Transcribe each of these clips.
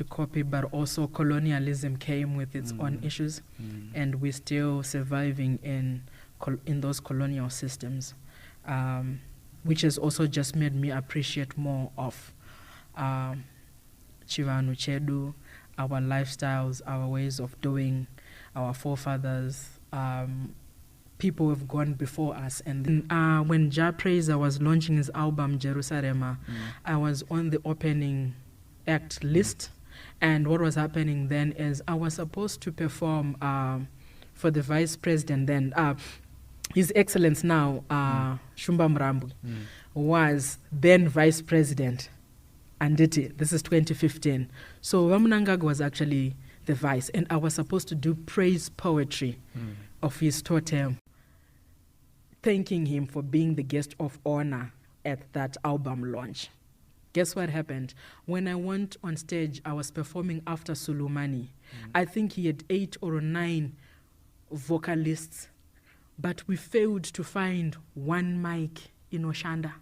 to copy, but also colonialism came with its own issues, and we're still surviving in those colonial systems, which has also just made me appreciate more of Chivanu Chedu, our lifestyles, our ways of doing, our forefathers, people who have gone before us. And when Jah Prayzah was launching his album Jerusalem, I was on the opening act list, and what was happening then is I was supposed to perform for the vice president then. His Excellence now, Shumba Mrambu, was then vice president. Anditi, this is 2015. So Mnangagwa was actually the vice, and I was supposed to do praise poetry of his totem, thanking him for being the guest of honor at that album launch. Guess what happened? When I went on stage, I was performing after Sulumani. I think he had 8 or 9 vocalists, but we failed to find one mic in Oshanda.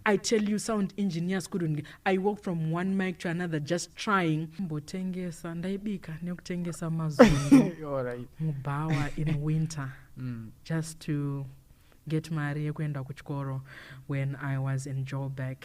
I tell you, sound engineers couldn't. I walked from one mic to another just trying. Mbotengesa ndaibika nekutengesa mazungu. All right. Mubawa in winter, just to get mari kwenda kuchikoro when I was in Joburg.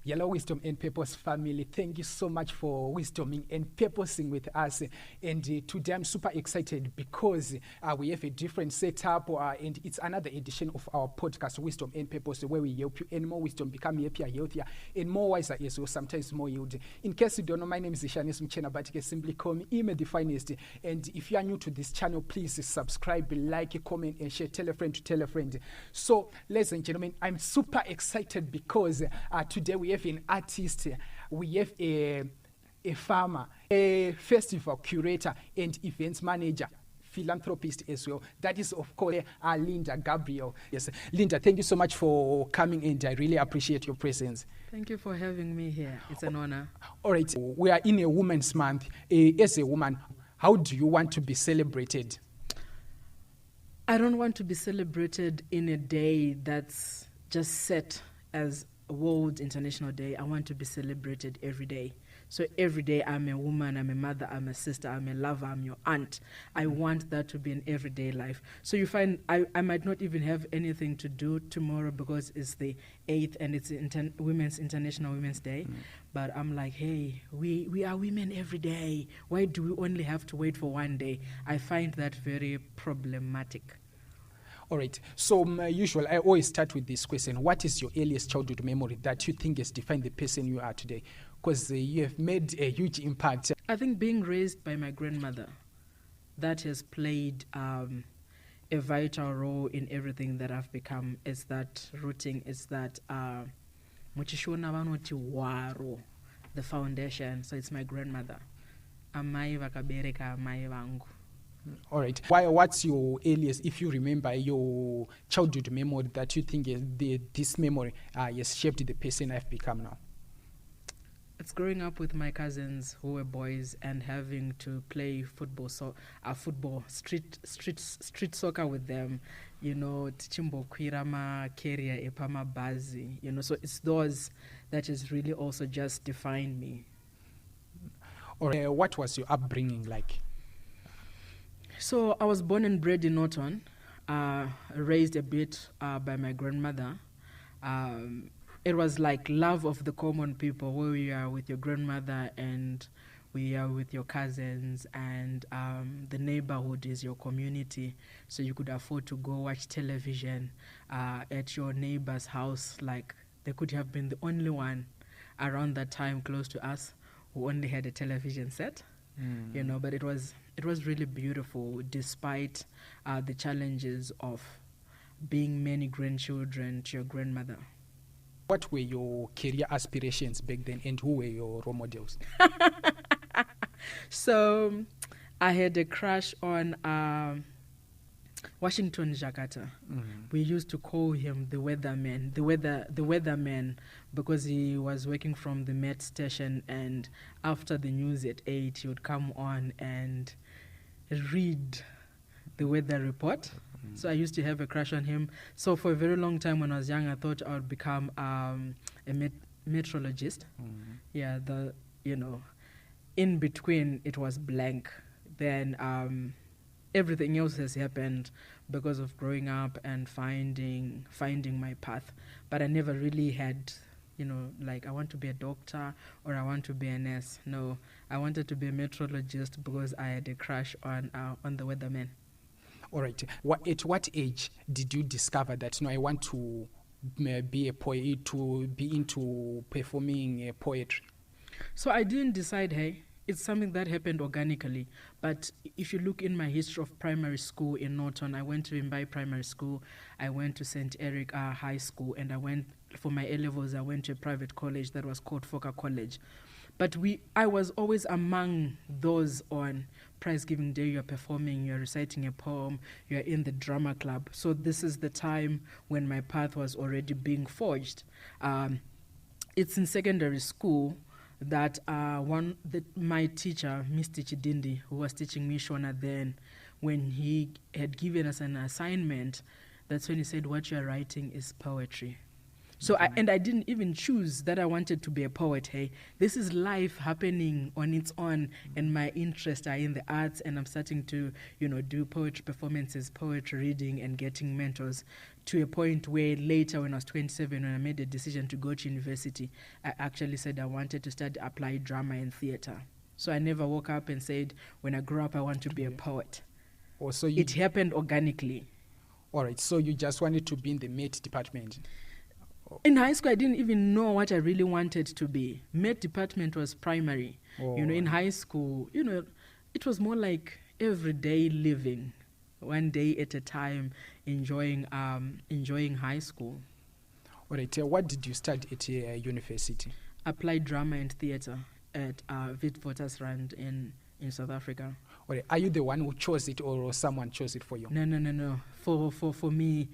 Yellow Wisdom and Purpose family, thank you so much for wisdoming and purposing with us. And today I'm super excited because we have a different setup, and it's another edition of our podcast, Wisdom and Purpose, where we help you and more wisdom become happier, healthier, and more wiser as well, sometimes more yield. In case you don't know, my name is Shanis Mchena, but you can simply call me ImeTheFinest. And if you are new to this channel, please subscribe, like, comment, and share. Tell a friend to tell a friend. So, ladies and gentlemen, I'm super excited because today we have an artist, we have a farmer, a festival curator, and events manager, philanthropist as well. That is, of course, Linda Gabriel. Yes, Linda, thank you so much for coming, and I really appreciate your presence. Thank you for having me here. It's an honor. All right, we are in a Women's Month. As a woman, how do you want to be celebrated? I don't want to be celebrated in a day that's just set as World International Day. I want to be celebrated every day. So every day I'm a woman, I'm a mother, I'm a sister, I'm a lover, I'm your aunt. I want that to be an everyday life. So you find I might not even have anything to do tomorrow because it's the 8th and it's Women's International Women's Day. But I'm like, hey, we are women every day. Why do we only have to wait for one day? I find that very problematic. All right. So, usual, I always start with this question. What is your earliest childhood memory that you think has defined the person you are today? Because you have made a huge impact. I think being raised by my grandmother, that has played a vital role in everything that I've become. Is that rooting, is that the foundation. So it's my grandmother. Amai vakabereka amai vangu. All right. What's your earliest, if you remember, your childhood memory that you think this memory has shaped the person I've become now? It's growing up with my cousins who were boys and having to play football, street soccer with them. You know, tichimbo kwirama career epama bazi. You know, so it's those that has really also just defined me. Or what was your upbringing like? So I was born and bred in Norton, raised a bit by my grandmother. It was like love of the common people, where we are with your grandmother and we are with your cousins, and the neighborhood is your community. So you could afford to go watch television at your neighbor's house. Like, they could have been the only one around that time close to us who only had a television set. You know, but it was really beautiful despite the challenges of being many grandchildren to your grandmother. What were your career aspirations back then, and who were your role models? So I had a crush on Washington Jakarta. We used to call him the weatherman, the weatherman, because he was working from the Met station, and after the news at 8, he would come on and read the weather report. So I used to have a crush on him. So for a very long time when I was young, I thought I would become a meteorologist. Yeah, in between it was blank. Then everything else has happened because of growing up and finding my path. But I never really had, like, I want to be a doctor or I want to be a nurse. No, I wanted to be a meteorologist because I had a crush on the weatherman. All right. At what age did you discover that, I want to be a poet, to be into performing poetry? So I didn't decide, hey. It's something that happened organically. But if you look in my history of primary school in Norton, I went to Mbai Primary School, I went to St. Eric High School, and for my A-levels, I went to a private college that was called Foka College. But I was always among those on prize giving day. You're performing, you're reciting a poem, you're in the drama club. So this is the time when my path was already being forged. It's in secondary school that my teacher, Mr. Chidindi, who was teaching me Shona then, when he had given us an assignment, that's when he said, what you're writing is poetry. So I didn't even choose that I wanted to be a poet. Hey, this is life happening on its own, and my interests are in the arts, and I'm starting to, do poetry performances, poetry reading, and getting mentors, to a point where later, when I was 27, when I made a decision to go to university, I actually said I wanted to study applied drama and theater. So I never woke up and said, when I grow up, I want to be a poet. So it happened organically. All right, so you just wanted to be in the Met department. In high school, I didn't even know what I really wanted to be. Med department was primary. In high school, it was more like everyday living, one day at a time, enjoying high school. All right. What did you study at university? Applied drama and theater at Witwatersrand in South Africa. All right. Are you the one who chose it, or someone chose it for you? No. For me,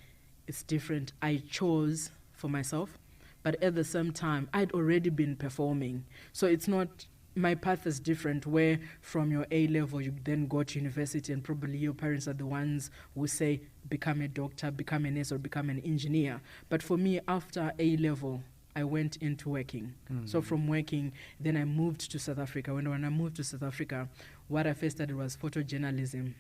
it's different. I chose for myself, but at the same time, I'd already been performing. So it's not, my path is different, where from your A-level, you then go to university, and probably your parents are the ones who say, become a doctor, become a nurse, or become an engineer. But for me, after A-level, I went into working. So from working, then I moved to South Africa. When I moved to South Africa, what I first studied was photojournalism,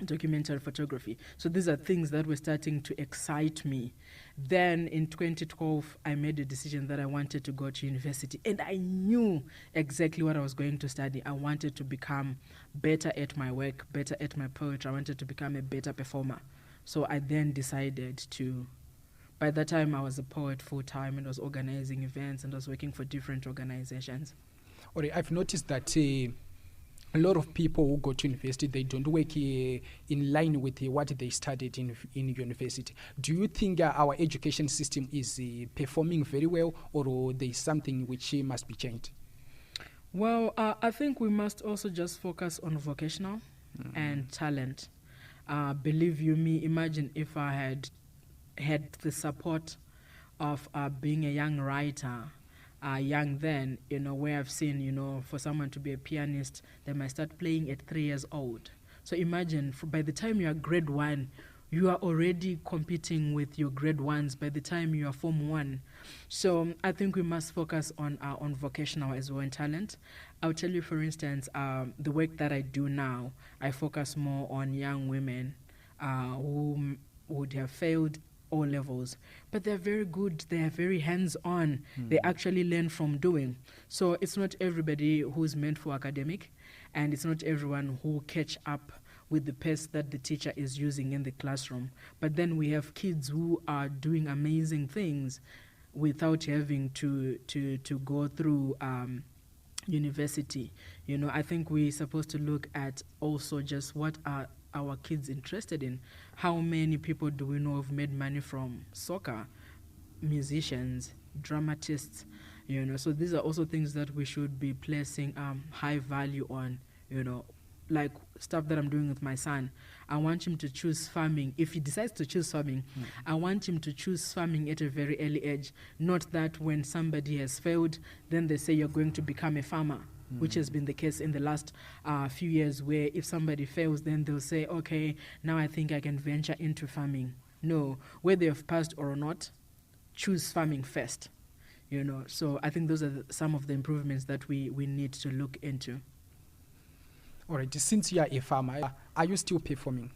documentary photography. So these are things that were starting to excite me. Then in 2012, I made a decision that I wanted to go to university, and I knew exactly what I was going to study. I wanted to become better at my work, better at my poetry. I wanted to become a better performer. So I then decided to, by that time I was a poet full-time, and was organizing events, and was working for different organizations. All right, I've noticed that a lot of people who go to university, they don't work in line with what they studied in university. Do you think our education system is performing very well, or there is something which must be changed? Well, I think we must also just focus on vocational and talent. Believe you me, imagine if I had the support of being a young writer, young then, where I've seen, for someone to be a pianist, they might start playing at 3 years old. So imagine, by the time you are grade 1, you are already competing with your grade 1s by the time you are Form 1. So I think we must focus on vocational as well and talent. I'll tell you, for instance, the work that I do now, I focus more on young women who would have failed O-levels, but they're very good, they are very hands-on, they actually learn from doing. So it's not everybody who's meant for academic, and it's not everyone who catch up with the pace that the teacher is using in the classroom. But then we have kids who are doing amazing things without having to go through university. I think we're supposed to look at also just what are our kids interested in. How many people do we know have made money from soccer, musicians, dramatists, So these are also things that we should be placing high value on, like stuff that I'm doing with my son, I want him to choose farming. If he decides to choose farming, I want him to choose farming at a very early age. Not that when somebody has failed, then they say you're going to become a farmer, which has been the case in the last few years, where if somebody fails, then they'll say, okay, now I think I can venture into farming. No, whether you've passed or not, choose farming first. So I think those are some of the improvements that we need to look into. All right, since you are a farmer, are you still performing?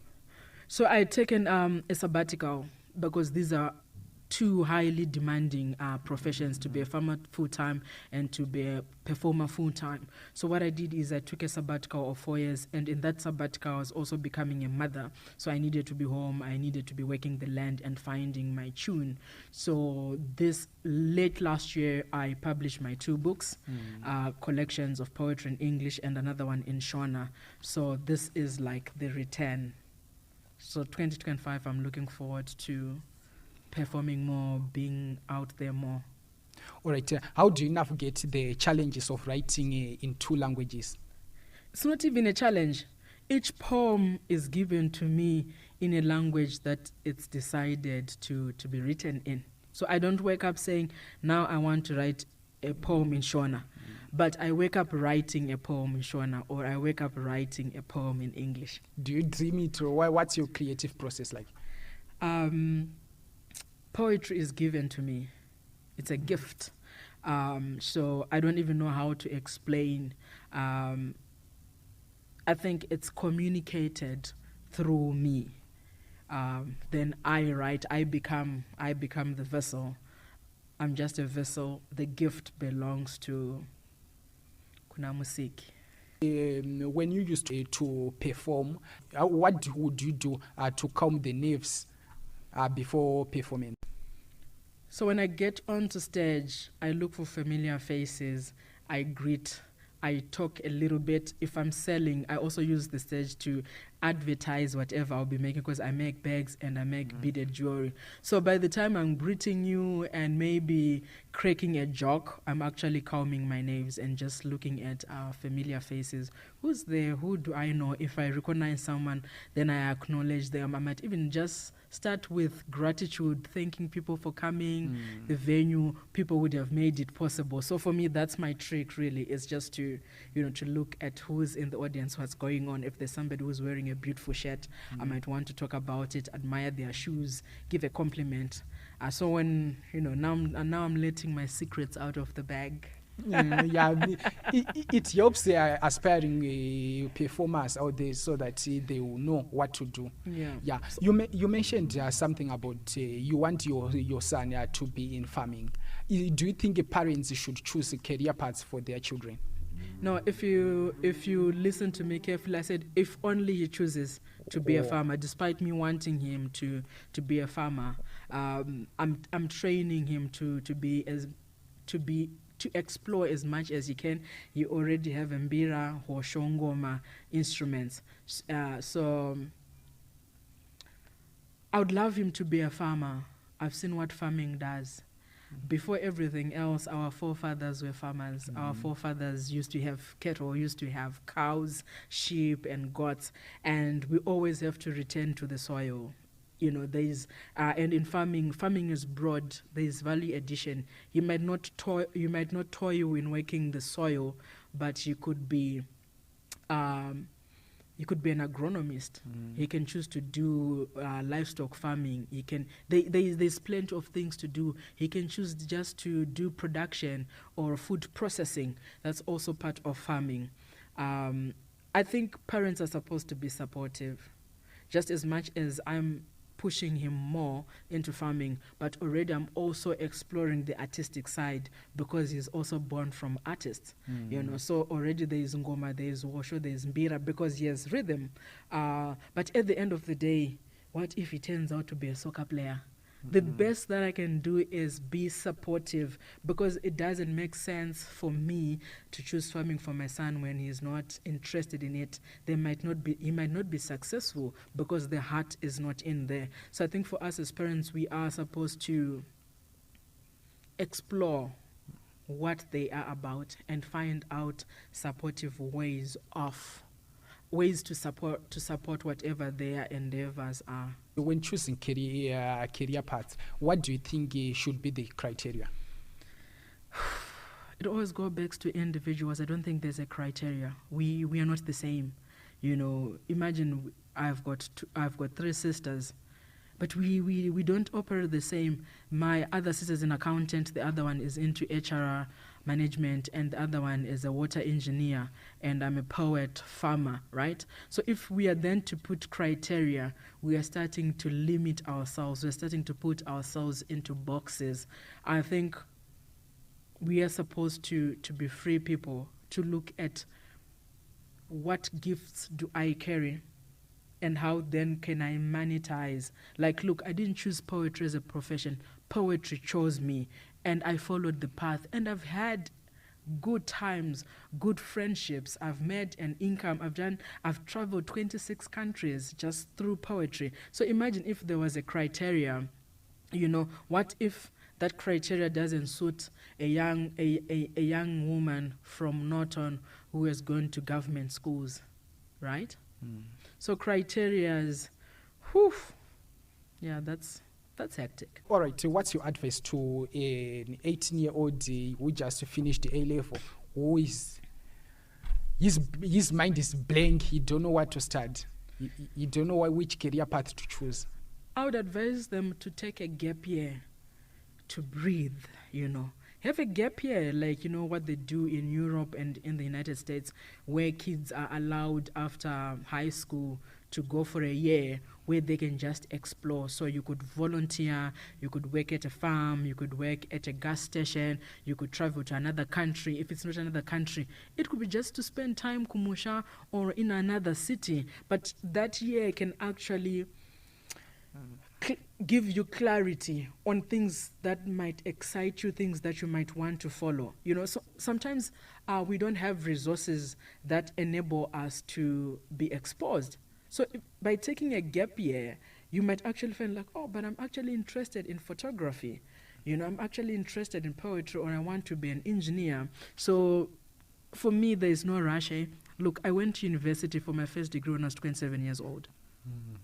So I had taken a sabbatical because these are two highly demanding professions, to be a farmer full-time and to be a performer full-time. So what I did is I took a sabbatical of 4 years, and in that sabbatical I was also becoming a mother. So I needed to be home, I needed to be working the land and finding my tune. So this late last year I published my 2 books, collections of poetry in English and another one in Shona. So this is like the return. So 2025 I'm looking forward to performing more, being out there more. All right. How do you navigate the challenges of writing in 2 languages? It's not even a challenge. Each poem is given to me in a language that it's decided to be written in. So I don't wake up saying, now I want to write a poem in Shona. But I wake up writing a poem in Shona, or I wake up writing a poem in English. Do you dream it, or what's your creative process like? Poetry is given to me. It's a gift. So I don't even know how to explain. I think it's communicated through me. Then I write, I become the vessel. I'm just a vessel. The gift belongs to Kuna Musiki. When you used to perform, what would you do to calm the nerves before performing? So when I get onto stage, I look for familiar faces, I greet, I talk a little bit. If I'm selling, I also use the stage to advertise whatever I'll be making, because I make bags and I make beaded jewelry. So by the time I'm greeting you and maybe cracking a joke, I'm actually calming my nerves and just looking at familiar faces. Who's there? Who do I know? If I recognize someone, then I acknowledge them. I might even just start with gratitude, thanking people for coming, the venue, people would have made it possible. So for me, that's my trick really, is just to look at who's in the audience, what's going on. If there's somebody who's wearing a beautiful shirt, I might want to talk about it, admire their shoes, give a compliment. So when, now I'm letting my secrets out of the bag. It helps the aspiring performers out there so that they will know what to do. Yeah. You mentioned something about you want your son to be in farming. Do you think parents should choose career paths for their children? No, if you listen to me carefully, I said if only he chooses to be a farmer, despite me wanting him to be a farmer. I'm training him to explore as much as he can. He already have mbira or shongoma instruments. So I would love him to be a farmer. I've seen what farming does. Before everything else, our forefathers were farmers. Our forefathers used to have cattle, used to have cows, sheep, and goats, and we always have to return to the soil. There's and in farming is broad. There's value addition. You might not toil in working the soil, but you could be an agronomist. He can choose to do livestock farming. There's plenty of things to do. He can choose just to do production or food processing. That's also part of farming. I think parents are supposed to be supportive, just as much as I'm pushing him more into farming, but already I'm also exploring the artistic side, because he's also born from artists, so already there is ngoma, there is wosho, there is mbira, because he has rhythm. But at the end of the day, what if he turns out to be a soccer player? The best that I can do is be supportive, because it doesn't make sense for me to choose farming for my son when he's not interested in it. He might not be successful because the heart is not in there. So I think for us as parents, we are supposed to explore what they are about and find out supportive ways of ways to support whatever their endeavors are. When choosing career paths, what do you think should be the criteria? It always goes back to individuals. I don't think there's a criteria. We are not the same. You know, imagine I've got 3 sisters, but we don't operate the same. My other sister is an accountant, the other one is into HR management, and the other one is a water engineer, and I'm a poet farmer, right? So if we are then to put criteria, we are starting to limit ourselves. We're starting to put ourselves into boxes. I think we are supposed to be free people, to look at what gifts do I carry and how then can I monetize. Like, look, I didn't choose poetry as a profession. Poetry chose me, and I followed the path, and I've had good times, good friendships. I've made an income. I've traveled 26 countries just through poetry. So imagine if there was a criteria, you know, what if that criteria doesn't suit a young woman from Norton who has gone to government schools, right? So criterias, yeah, that's hectic. All right, so what's your advice to an 18-year-old who just finished the A-level, who is, his mind is blank, he don't know what to start, he don't know which career path to choose? I would advise them to take a gap year to breathe, you know. Have a gap year, like, you know, what they do in Europe and in the United States, where kids are allowed after high school to go for a year where they can just explore. So you could volunteer, you could work at a farm, you could work at a gas station, you could travel to another country. If it's not another country, it could be just to spend time kumusha or in another city. But that year can actually give you clarity on things that might excite you, things that you might want to follow. You know, so sometimes we don't have resources that enable us to be exposed. So by taking a gap year, you might actually feel like, oh, but I'm actually interested in photography. You know, I'm actually interested in poetry, or I want to be an engineer. So for me, there is no rush. Look, I went to university for my first degree when I was 27 years old. Mm-hmm.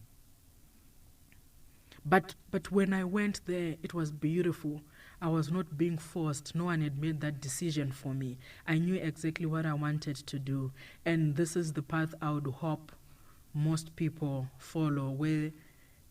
But when I went there, it was beautiful. I was not being forced. No one had made that decision for me. I knew exactly what I wanted to do. And this is the path I would hope most people follow, where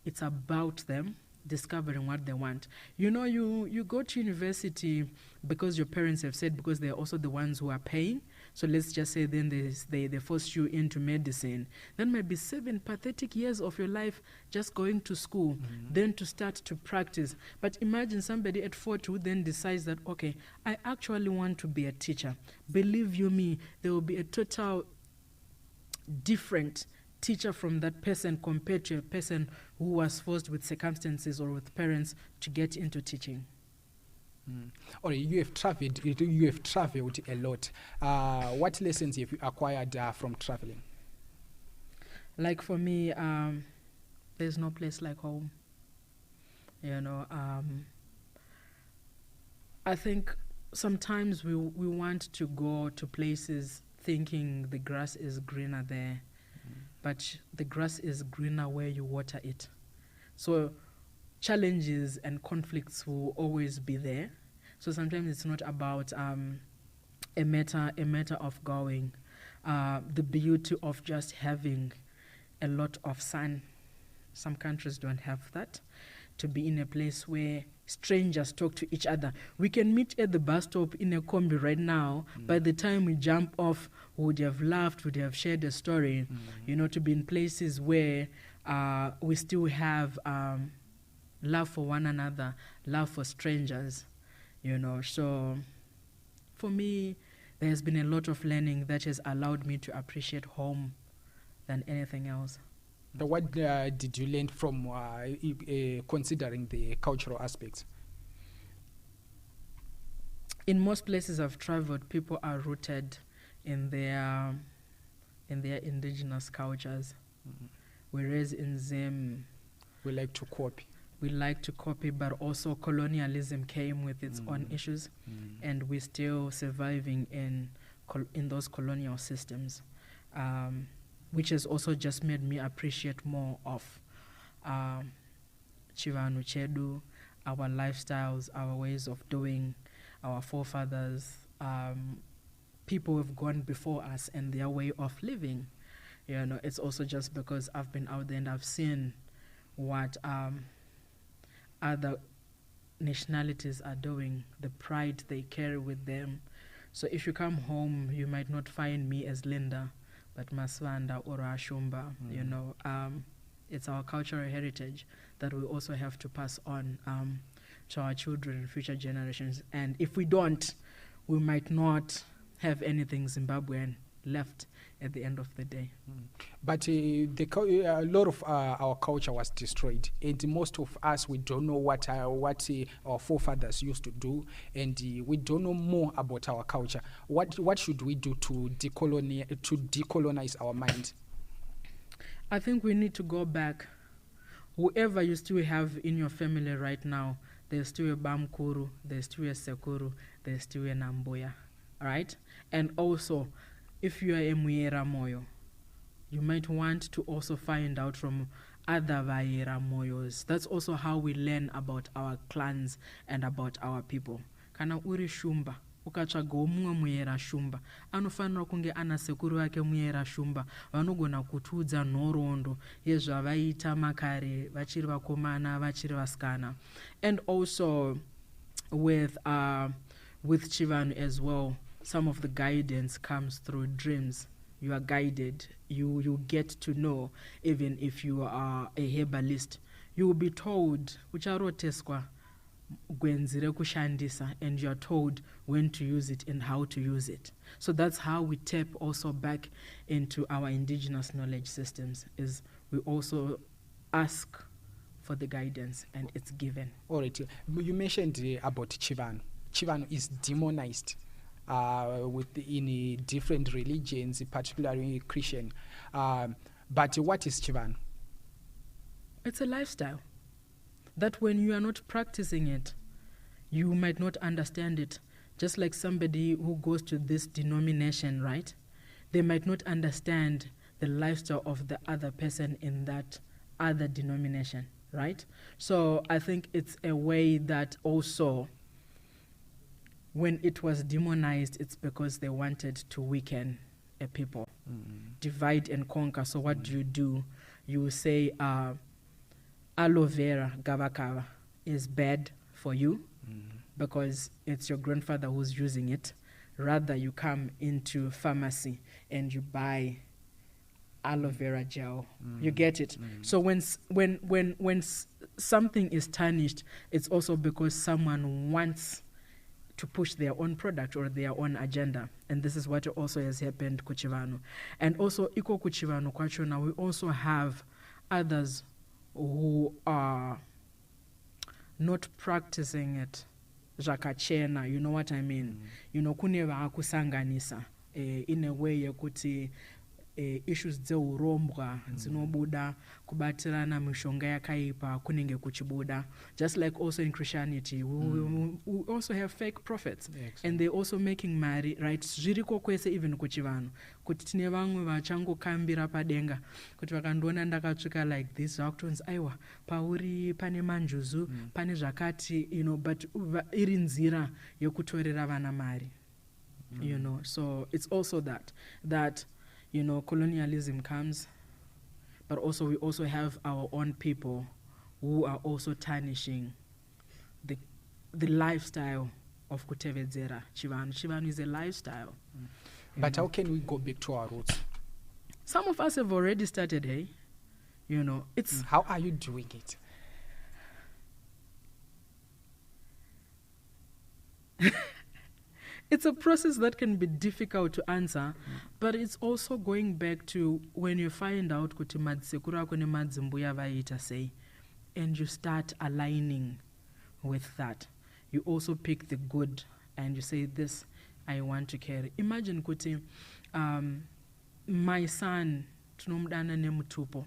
it's about them discovering what they want. You know, you go to university because your parents have said, because they're also the ones who are paying. So let's just say then they force you into medicine. That might be 7 pathetic years of your life just going to school, then to start to practice. But imagine somebody at 40 who then decides that, okay, I actually want to be a teacher. Believe you me, there will be a total different teacher from that person compared to a person who was forced with circumstances or with parents to get into teaching. Or you have traveled a lot. What lessons have you acquired from traveling? Like for me, there's no place like home. You know, I think sometimes we want to go to places thinking the grass is greener there, but the grass is greener where you water it. So challenges and conflicts will always be there. So sometimes it's not about a matter of going. The beauty of just having a lot of sun. Some countries don't have that. To be in a place where strangers talk to each other. We can meet at the bus stop in a combi right now. By the time we jump off, we would have laughed, we would have shared a story. You know, to be in places where we still have love for one another, love for strangers, you know. So for me, there has been a lot of learning that has allowed me to appreciate home than anything else. But what did you learn from considering the cultural aspects? In most places I've traveled, people are rooted in their indigenous cultures. Whereas in Zim, we like to copy. But also colonialism came with its own issues, and we're still surviving in those colonial systems. which has also just made me appreciate more of Chivanu Chedu, our lifestyles, our ways of doing, our forefathers, people who have gone before us and their way of living. It's also just because I've been out there and I've seen what other nationalities are doing, the pride they carry with them. So if you come home, you might not find me as Linda, but Maswanda or Ashumba. It's our cultural heritage that we also have to pass on to our children and future generations. And if we don't, we might not have anything Zimbabwean left at the end of the day. But a lot of our culture was destroyed, and most of us, we don't know what our forefathers used to do, and we don't know more about our culture. What should we do to decolonize our mind? I think we need to go back. Whoever you still have in your family right now, there's still a Bamkuru, there's still a Sekuru, there's still a Namboya, right? And also, if you are a Muyera Moyo, you might want to also find out from other Vayera Moyos. That's also how we learn about our clans and about our people. Kana uri Shumba, ukatsvaga umwe Muyera Shumba, anofanira kunge ana sekuru vake Muyera Shumba, vanogona kutiudza nhoroondo yezvavaita makare vachiri vakomana vachiri vasikana. And also with Chivanu as well, some of the guidance comes through dreams. You are guided. You get to know, even if you are a herbalist, you will be told ucharoteswa gwenzire kushandisa, and you are told when to use it and how to use it. So that's how we tap also back into our indigenous knowledge systems, is we also ask for the guidance and it's given. All right. You mentioned about Chivanu. Chivanu is demonized in different religions, particularly Christian. But what is Chivanu? It's a lifestyle that when you are not practicing it, you might not understand it. Just like somebody who goes to this denomination, right? They might not understand the lifestyle of the other person in that other denomination, right? So I think it's a way that also, when it was demonized, it's because they wanted to weaken a people, divide and conquer. So what do? You say aloe vera, gavakava, is bad for you because it's your grandfather who's using it. Rather, you come into pharmacy and you buy aloe vera gel. You get it? So when something is tarnished, it's also because someone wants to push their own product or their own agenda. And this is what also has happened Kuchivanu. And also, iko Kuchivanu Kwachona, we also have others who are not practicing it. Jakachena, you know what I mean? Kune vakusanganisa in a way yekuti issues dzeurombwa dzinobuda kubatirana mishonga yakaipa kunenge kuchibuda. Just like also in Christianity, we also have fake prophets. Yeah, exactly. And they're also making mari, right? Zviriko kwese even kuchivanu kuti tine vamwe vachangokambira padenga kuti vakandiona ndakatsvika like this vakutonzi aiwa pauri pane manjuzu pane zvakati, but iri nzira yekutorera vana mari. So it's also that colonialism comes, but also we also have our own people who are also tarnishing the lifestyle of Kutevedzera Chivanu. Chivanu is a lifestyle. But how can we go back to our roots? Some of us have already started, hey? It's... How are you doing it? It's a process that can be difficult to answer, but it's also going back to when you find out kuti madzisekuru ako nemadzimbuya vaita sei, and you start aligning with that. You also pick the good and you say, this I want to carry. Imagine kuti my son tinomudana nemutupo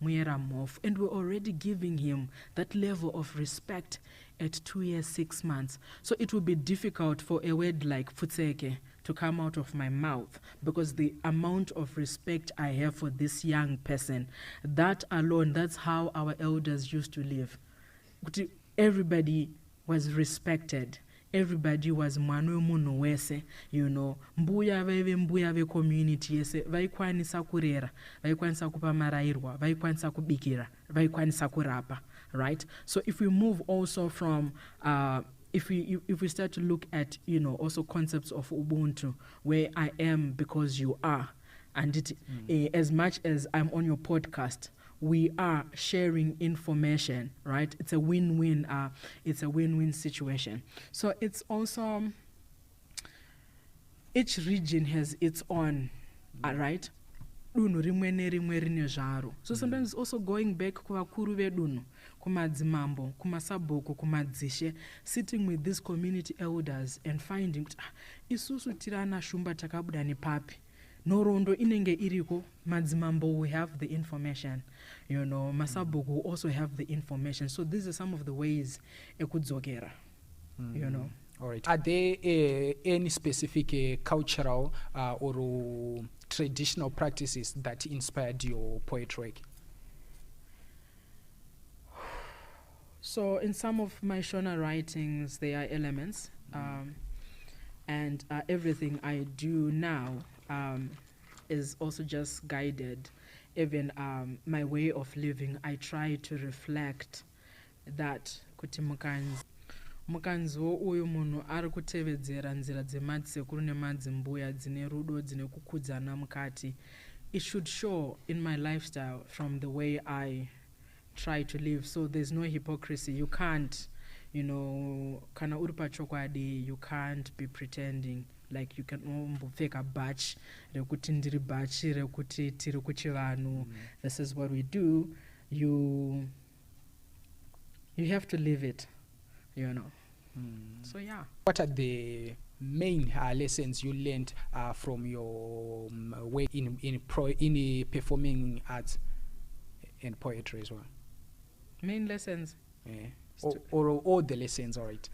Muyera mof. And we're already giving him that level of respect at 2 years, 6 months. So it will be difficult for a word like futseke to come out of my mouth, because the amount of respect I have for this young person, that alone, that's how our elders used to live. Everybody was respected. Everybody was mwana w'umuntu wese, you know. Mbuya ve community yese vaikwanisa kurera, vaikwanisa kupa marairwa, vaikwanisa kubikira, vaikwanisa kurapa, right? So if we move also from if we start to look at, you know, also concepts of Ubuntu, where I am because you are, and it as much as I'm on your podcast, we are sharing information, right? It's a win-win. It's a win-win situation. So it's also, each region has its own, right? So sometimes also going back kuvakuru vedunhu, kumadzimambo, kumasabhuku, kumadzishe, sitting with these community elders and finding isusu tirana shumba takabuda nepapi. Norondo inenge iriko, madzimambo we have the information, you know, masabuku also have the information. So these are some of the ways ekudzokera, you know. All right. Are there any specific cultural or traditional practices that inspired your poetry work? So in some of my Shona writings, there are elements, and everything I do now is also just guided. Even my way of living, I try to reflect that kuti mukanzo uyu munhu ari kutevedzera nzira dzemadzissekuru nemadzimbuya dzine rudo dzine kukudzana mukati. It should show in my lifestyle from the way I try to live. So there's no hypocrisy. You can't, you know, kana uri pachokwadi, you can't be pretending like you can fake a batch rekuti ndiri batch rekuti tiri kuchivanhu. This is what we do. You have to live it, you know. So yeah. What are the main lessons you learned from your work in performing arts and poetry as well? Main lessons? Yeah. Or all the lessons, all right.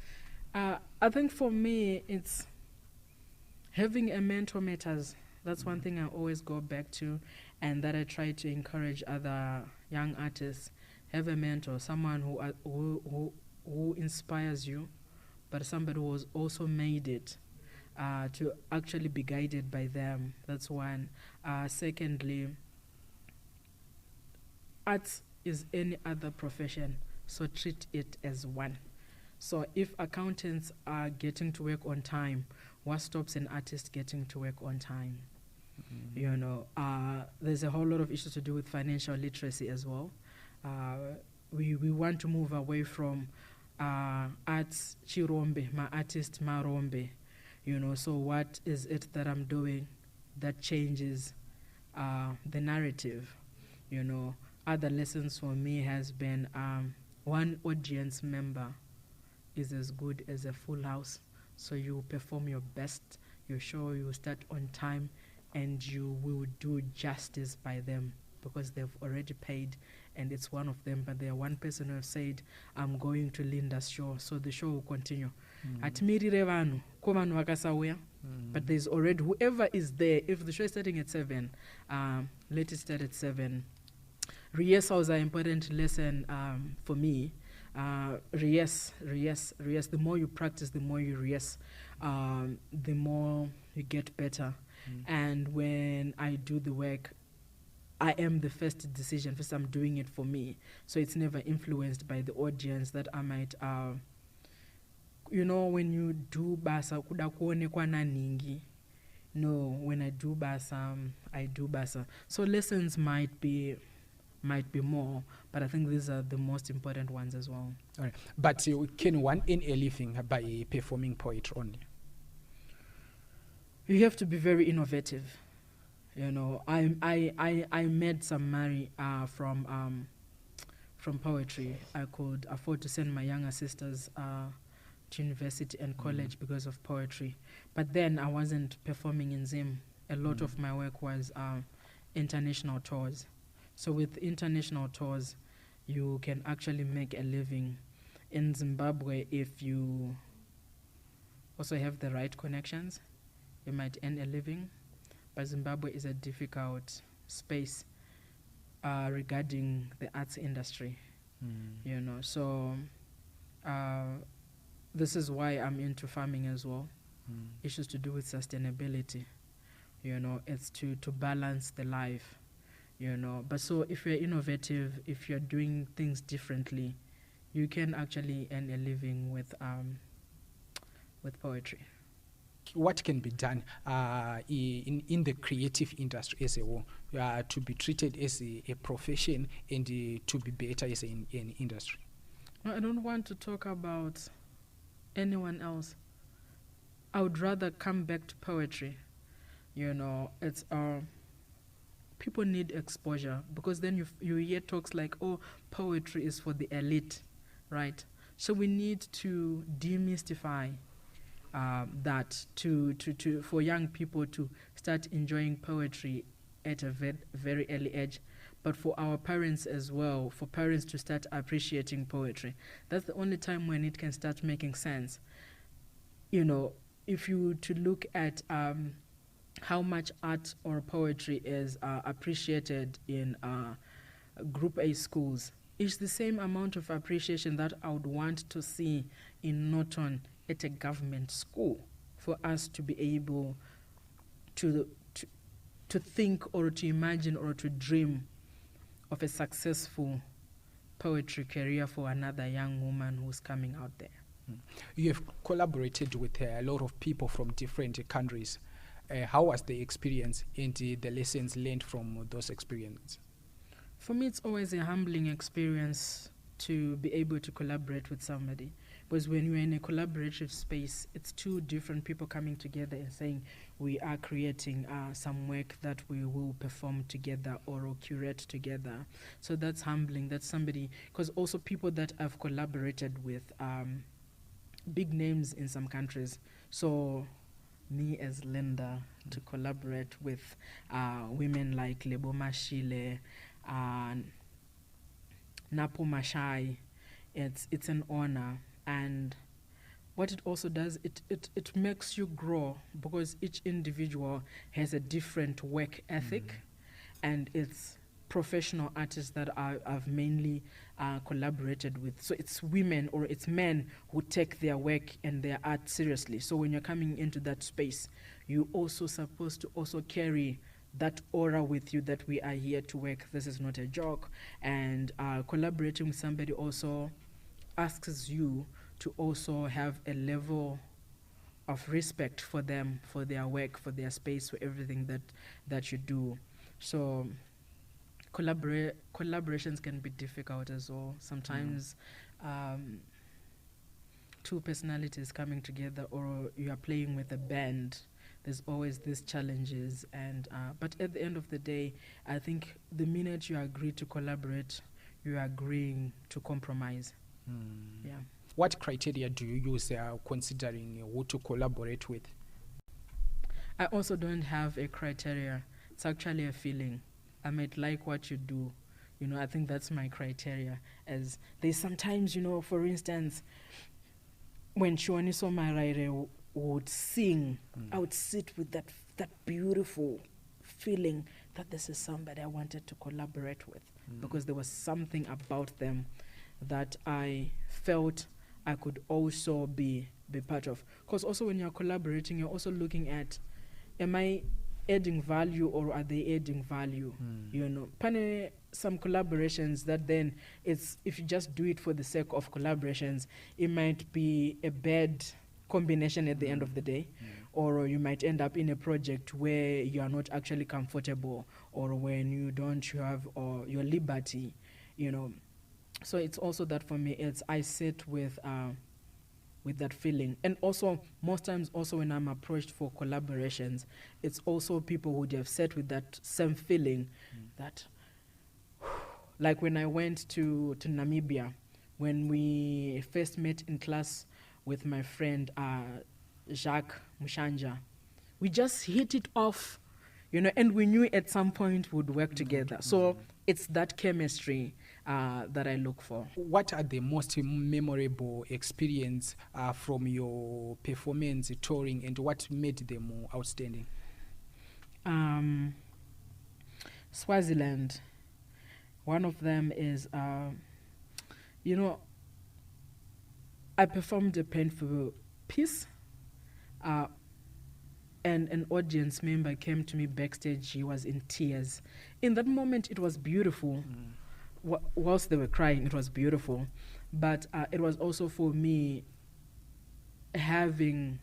I think for me, it's having a mentor matters. That's one thing I always go back to, and that I try to encourage other young artists. Have a mentor, someone who inspires you, but somebody who has also made it, to actually be guided by them. That's one. Secondly, arts is any other profession, so treat it as one. So if accountants are getting to work on time, what stops an artist getting to work on time? You know, there's a whole lot of issues to do with financial literacy as well. We want to move away from arts chirombe, my artist marombe. You know, so what is it that I'm doing that changes the narrative? You know, other lessons for me has been one audience member is as good as a full house. So you perform your best, you show you start on time, and you will do justice by them because they've already paid, and it's one of them. But there are one person who have said, I'm going to Linda's show, so the show will continue. Atimirire vanhu, ko vanhu vakasauya, but there's already, whoever is there, if the show is starting at 7, let it start at 7. Rehearsals was an important lesson for me. Rehearse. The more you practice, the more you rehearse, the more you get better. And when I do the work, I am the first decision. First, I'm doing it for me. So it's never influenced by the audience that I might, you know, when you do basa, kuda kuonekwa na ningi. No, when I do basa, I do basa. So lessons might be more, but I think these are the most important ones as well. All right. But can one earn a living by performing poetry only? You have to be very innovative. You know, I made some money from poetry. I could afford to send my younger sisters to university and college because of poetry. But then I wasn't performing in Zim. A lot of my work was international tours. So with international tours, you can actually make a living in Zimbabwe if you also have the right connections. You might earn a living, but Zimbabwe is a difficult space regarding the arts industry, you know. So this is why I'm into farming as well. Issues to do with sustainability, you know, it's to balance the life, you know. But so if you're innovative, if you're doing things differently, you can actually earn a living with poetry. What can be done in the creative industry as a whole to be treated as a profession and to be better as an industry? No, I don't want to talk about anyone else. I would rather come back to poetry. You know, it's people need exposure, because then you hear talks like, oh, poetry is for the elite, right? So we need to demystify that to for young people to start enjoying poetry at a very early age, but for our parents as well, for parents to start appreciating poetry. That's the only time when it can start making sense. You know, if you to look at how much art or poetry is appreciated in Group A schools, it's the same amount of appreciation that I would want to see in Norton at a government school, for us to be able to think or to imagine or to dream of a successful poetry career for another young woman who's coming out there. You have collaborated with a lot of people from different countries. How was the experience and the lessons learned from those experiences? For me, it's always a humbling experience to be able to collaborate with somebody, because when you're in a collaborative space, it's two different people coming together and saying, we are creating some work that we will perform together or curate together. So that's humbling. That's somebody, because also people that I've collaborated with, big names in some countries. So me as Linda, to collaborate with women like Lebo Mashile, Napo Mashai, it's an honor. And what it also does, it makes you grow, because each individual has a different work ethic, and it's professional artists that I've mainly collaborated with. So it's women or it's men who take their work and their art seriously. So when you're coming into that space, you're also supposed to also carry that aura with you, that we are here to work. This is not a joke. And collaborating with somebody also asks you to also have a level of respect for them, for their work, for their space, for everything that you do. So collaborations can be difficult as well. Sometimes two personalities coming together, or you are playing with a band, there's always these challenges. And but at the end of the day, I think the minute you agree to collaborate, you're agreeing to compromise. Yeah. What criteria do you use considering who to collaborate with? I also don't have a criteria. It's actually a feeling. I might like what you do. You know, I think that's my criteria. As there's sometimes, you know, for instance, when Shiwaniso Maraire would sing, I would sit with that beautiful feeling that this is somebody I wanted to collaborate with, because there was something about them that I felt I could also be part of. Because also when you're collaborating, you're also looking at, am I adding value or are they adding value? You know, some collaborations that then it's, if you just do it for the sake of collaborations, it might be a bad combination at the end of the day, or you might end up in a project where you are not actually comfortable, or when you don't have your liberty, you know. So it's also that for me, it's I sit with that feeling. And also most times also when I'm approached for collaborations, it's also people who have sat with that same feeling, that like when I went to Namibia, when we first met in class with my friend Jacques Mushanja, we just hit it off. and we knew at some point we'd work together. So it's that chemistry that I look for. What are the most memorable experience from your performance touring, and what made them outstanding? Swaziland. One of them is, I performed a painful piece, and an audience member came to me backstage. He was in tears. In that moment, it was beautiful. Whilst they were crying, it was beautiful. But it was also for me having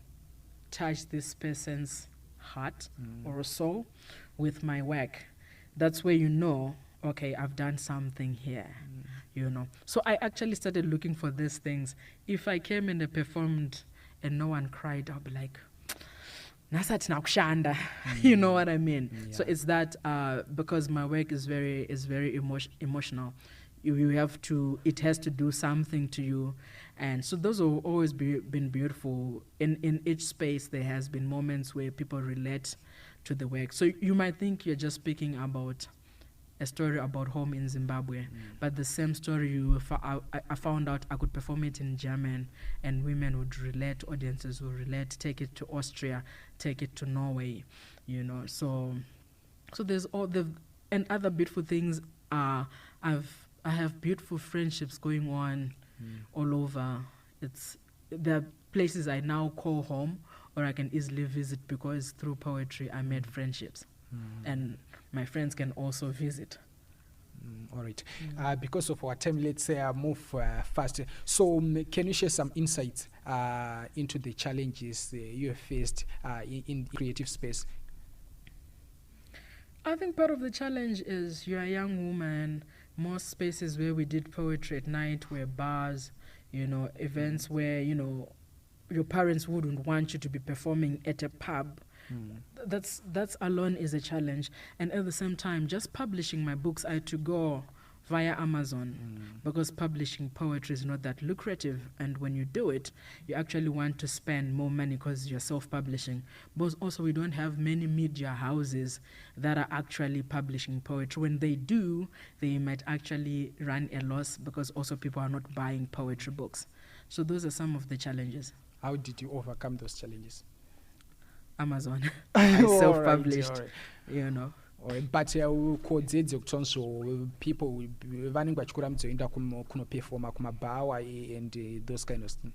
touched this person's heart or soul with my work. That's where okay, I've done something here, So I actually started looking for these things. If I came and I performed and no one cried, I'll be like, nasathi nakushanda. You know what I mean? Yeah. So it's that because my work is very emotional. You have to, it has to do something to you. And so those have always been beautiful. In each space, there has been moments where people relate to the work. So you might think you're just speaking about a story about home in Zimbabwe, but the same story I found out I could perform it in German, and women would relate, audiences would relate, take it to Austria, take it to Norway, So there's all and other beautiful things. I have beautiful friendships going on all over. There are places I now call home, or I can easily visit, because through poetry I made friendships, and my friends can also visit. All right. Because of our time, let's say I move fast. So can you share some insights into the challenges you have faced in creative space? I think part of the challenge is you're a young woman. Most spaces where we did poetry at night were bars, events where, your parents wouldn't want you to be performing at a pub. That's alone is a challenge. And at the same time, just publishing my books, I had to go via Amazon, because publishing poetry is not that lucrative. And when you do it, you actually want to spend more money because you're self-publishing. But also, we don't have many media houses that are actually publishing poetry. When they do, they might actually run a loss, because also people are not buying poetry books. So those are some of the challenges. How did you overcome those challenges? Amazon. I self-published, But kodzedze kutonso people vanenge vachikura muzoenda kunoperforma kumabawa and those kind of things.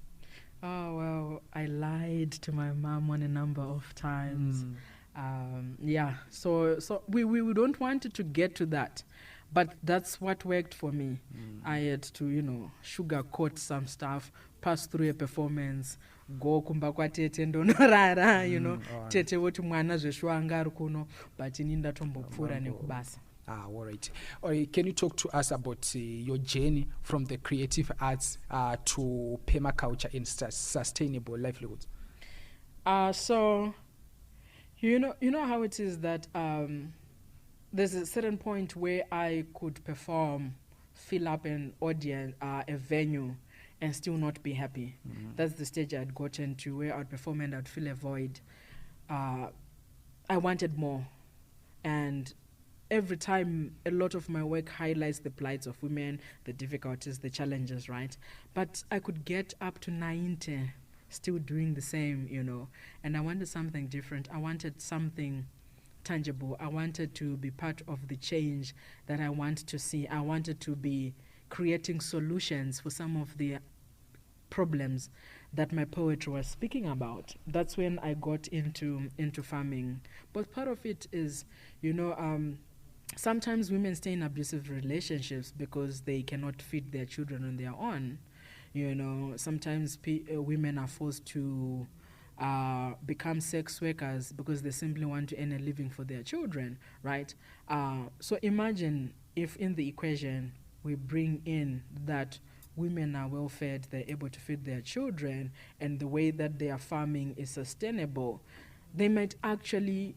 Oh, well, I lied to my mom on a number of times. So we don't want it to get to that. But that's what worked for me. I had to, sugarcoat some stuff, pass through a performance, go kumba kwa tete ndonorara, tete woti mwana zveshwanga ari kuno, but ini ndatombopfuura nekubasa. All right. Can you talk to us about your journey from the creative arts to permaculture and sustainable livelihoods? So, you know how it is that there's a certain point where I could perform, fill up an audience, a venue, and still not be happy. That's the stage I'd gotten to, where I'd perform and I'd feel a void. I wanted more. And every time, a lot of my work highlights the plights of women, the difficulties, the challenges, right? But I could get up to 90, still doing the same, And I wanted something different. I wanted something tangible. I wanted to be part of the change that I want to see. I wanted to be creating solutions for some of the problems that my poetry was speaking about. That's when I got into farming. But part of it is, sometimes women stay in abusive relationships because they cannot feed their children on their own. Sometimes women are forced to become sex workers because they simply want to earn a living for their children, right? So imagine if in the equation we bring in that women are well fed, they're able to feed their children, and the way that they are farming is sustainable, they might actually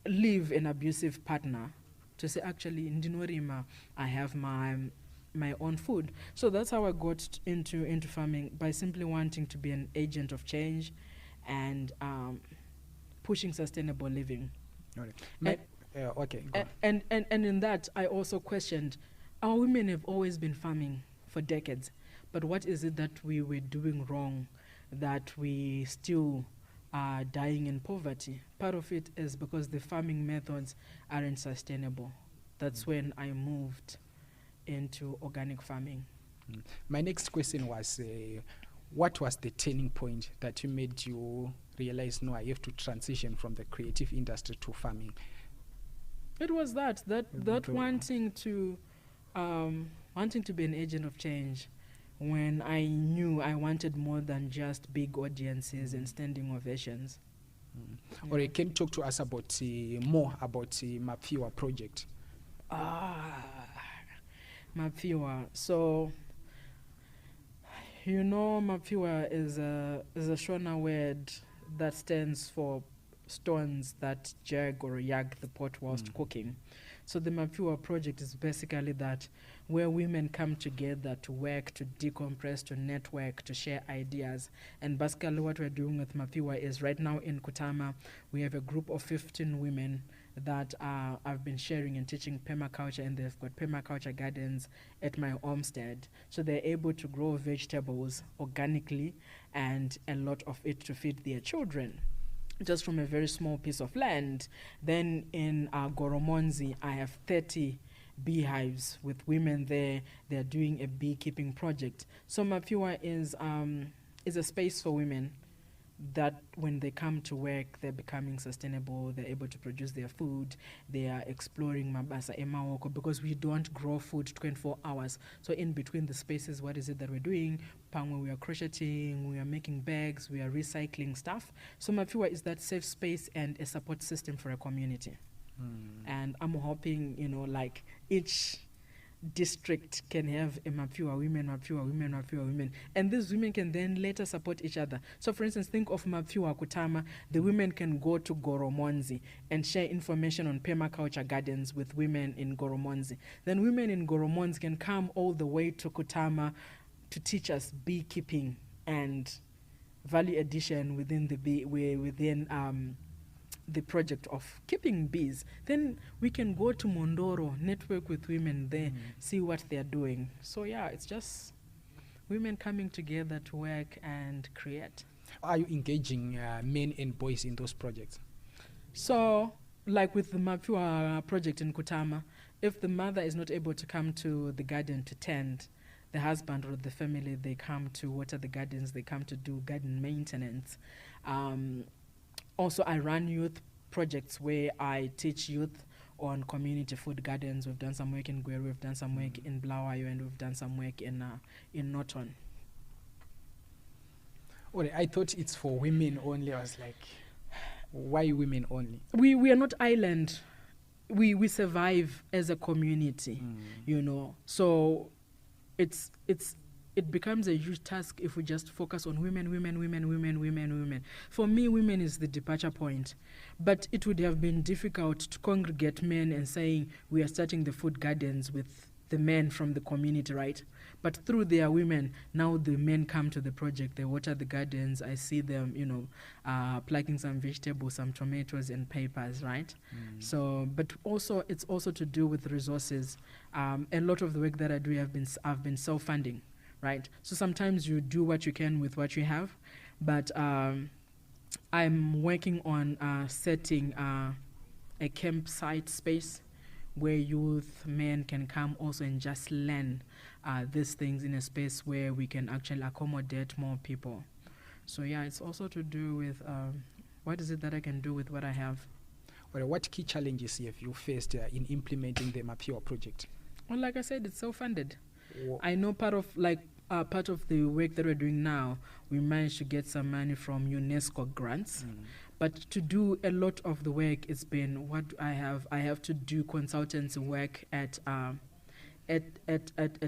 leave an abusive partner to say, actually, Ndinorima, I have my own food. So that's how I got into farming, by simply wanting to be an agent of change and pushing sustainable living. All right. Okay. Go on. And in that, I also questioned, our women have always been farming for decades, but what is it that we were doing wrong, that we still are dying in poverty? Part of it is because the farming methods aren't sustainable. That's when I moved into organic farming. My next question was, what was the turning point that you made you realize, no, I have to transition from the creative industry to farming? It was that wanting to be an agent of change, when I knew I wanted more than just big audiences and standing ovations. Or you can talk to us about more about Mapfiwa project. Mapfiwa. So, Mapfiwa is a Shona word that stands for stones that jag or yag the pot whilst cooking. So the Mapfiwa project is basically that, where women come together to work, to decompress, to network, to share ideas. And basically what we're doing with Mapfiwa is, right now in Kutama, we have a group of 15 women that I've been sharing and teaching permaculture, and they've got permaculture gardens at my homestead. So they're able to grow vegetables organically, and a lot of it to feed their children, just from a very small piece of land. Then in Goromonzi, I have 30 beehives with women there. They're doing a beekeeping project. So Mapfiwa is a space for women that when they come to work, they're becoming sustainable, they're able to produce their food, they are exploring Mabasa Emawoko, because we don't grow food 24 hours. So in between the spaces, what is it that we're doing? Pangwe, we are crocheting, we are making bags, we are recycling stuff. So Mapfiwa is that safe space and a support system for a community. And I'm hoping, like each district can have a Mapfiwa women, and these women can then later support each other. So for instance, think of Mapfiwa Kutama, the women can go to Goromonzi and share information on permaculture gardens with women in Goromonzi. Then women in Goromonzi can come all the way to Kutama to teach us beekeeping and value addition within the project of keeping bees. Then we can go to Mondoro, network with women there, see what they're doing. So yeah, it's just women coming together to work and create. Are you engaging men and boys in those projects? So, like with the Mapfiwa project in Kutama, if the mother is not able to come to the garden to tend, the husband or the family, they come to water the gardens, they come to do garden maintenance. Also, I run youth projects where I teach youth on community food gardens. We've done some work in Gweru, we've done some work in Blawayo, and we've done some work in Norton. Well, I thought it's for women only. I was like, why women only? We are not island. We survive as a community, So it becomes a huge task if we just focus on women. For me, women is the departure point. But it would have been difficult to congregate men and saying we are starting the food gardens with the men from the community, right? But through their women, now the men come to the project, they water the gardens, I see them, plucking some vegetables, some tomatoes and peppers, right? So, but also, it's also to do with resources. A lot of the work that I do, I've been self-funding. Right. So sometimes you do what you can with what you have, but I'm working on setting a campsite space where youth men can come also and just learn these things in a space where we can actually accommodate more people. So yeah, it's also to do with what is it that I can do with what I have. Well, what key challenges have you faced in implementing the Mapfiwa project? Well, like I said, it's self-funded. I know part of the work that we're doing now, we managed to get some money from UNESCO grants. But to do a lot of the work, it's been what I have to do consultancy work at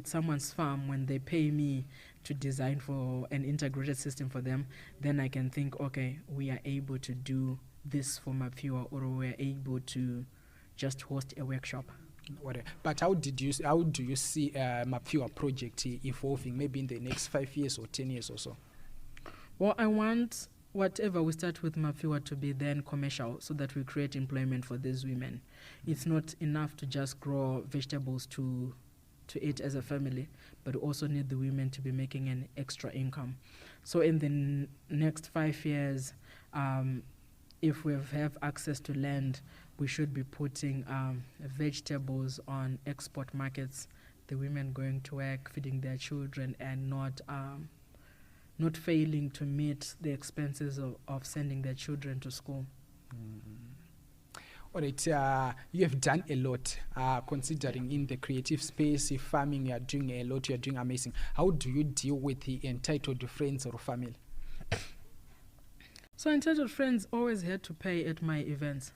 someone's farm. When they pay me to design for an integrated system for them, then I can think, okay, we are able to do this for Mapfiwa, or we're able to just host a workshop. But how do you see Mapfiwa project evolving, maybe in the next 5 years or 10 years or so? Well, I want whatever we start with Mafiwa to be then commercial, so that we create employment for these women. It's not enough to just grow vegetables to eat as a family, but we also need the women to be making an extra income. So in the next 5 years, if we have access to land, we should be putting vegetables on export markets, the women going to work, feeding their children, and not failing to meet the expenses of sending their children to school. All right, you have done a lot, considering in the creative space, if farming, you are doing a lot, you are doing amazing. How do you deal with the entitled friends or family? So entitled friends always had to pay at my events.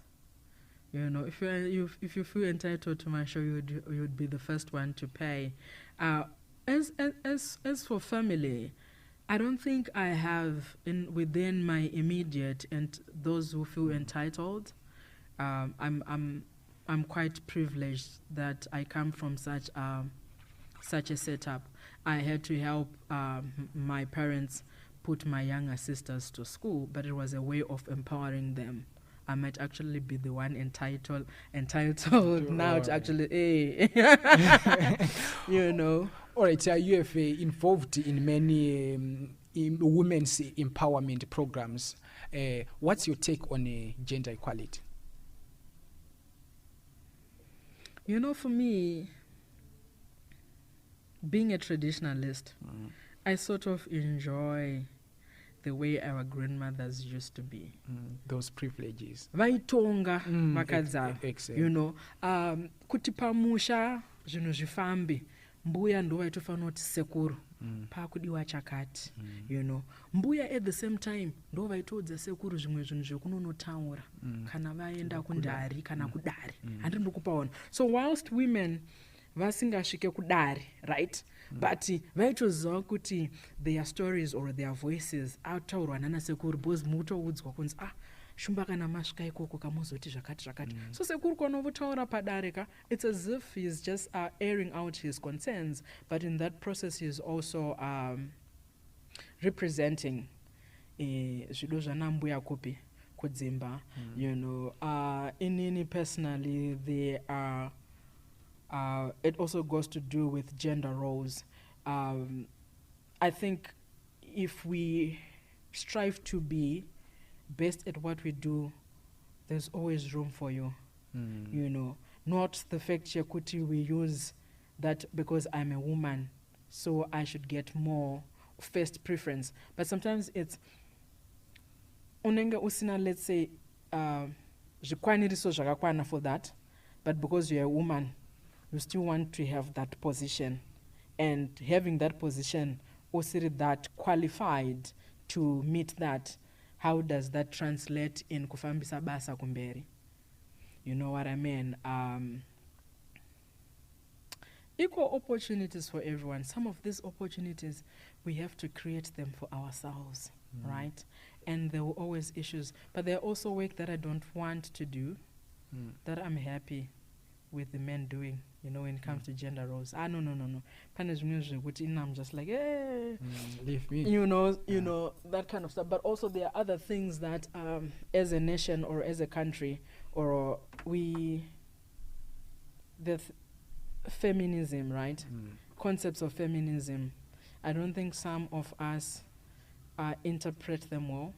You know, if you feel entitled to my show, you would be the first one to pay. As for family, I don't think I have within my immediate and those who feel entitled. I'm quite privileged that I come from such a setup. I had to help my parents put my younger sisters to school, but it was a way of empowering them. I might actually be the one entitled now to actually, you know. All right, you have involved in many in women's empowerment programs. What's your take on gender equality? You know, for me, being a traditionalist, I sort of enjoy the way our grandmothers used to be. Those privileges. Vaitonga vakadza, you know, kuti pamusha zvinhu zvifambi, mbuya ndo vaitofanira kuti sekuru pakudiwa chakati, you know. Mbuya at the same time ndo vaitodza sekuru zvimwe zvinhu zvekunonotaura kana vaenda kundari kana kudari. Handinokupaona. So whilst women vasingasvike kudari, right? But vaitoziva kuti their stories or their voices ataurwa nana sekuru, because mutoudzwa kunzi shumba kana masvika ikoko kamuzoti zvakati. So sekuru kwanovotaura padarika, it's as if he's just airing out his concerns, but in that process he's also representing zvido zvanambuya kupi kudzimba. You know, inini personally, they are it also goes to do with gender roles. I think if we strive to be best at what we do, there's always room for you. You know, not the fact Yakuti we use that because I'm a woman, so I should get more first preference. But sometimes it's unenge usina, let's say, zvikwaniriso zvakakwana for that, but because you're a woman, you still want to have that position, and having that position also that qualified to meet that. How does that translate in kufambisa basa kumberi? You know what I mean? Equal opportunities for everyone. Some of these opportunities, we have to create them for ourselves, right? And there were always issues. But there are also work that I don't want to do, that I'm happy with the men doing, you know, when it comes to gender roles. No. I'm just like, leave me. You know, that kind of stuff. But also there are other things that as a nation or as a country, or feminism, right? Concepts of feminism. I don't think some of us interpret them well.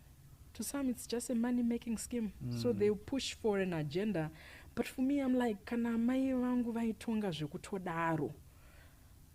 To some, it's just a money-making scheme. So they push for an agenda. But for me, I'm like, kana mai vangu vaitonga zvekutodaro.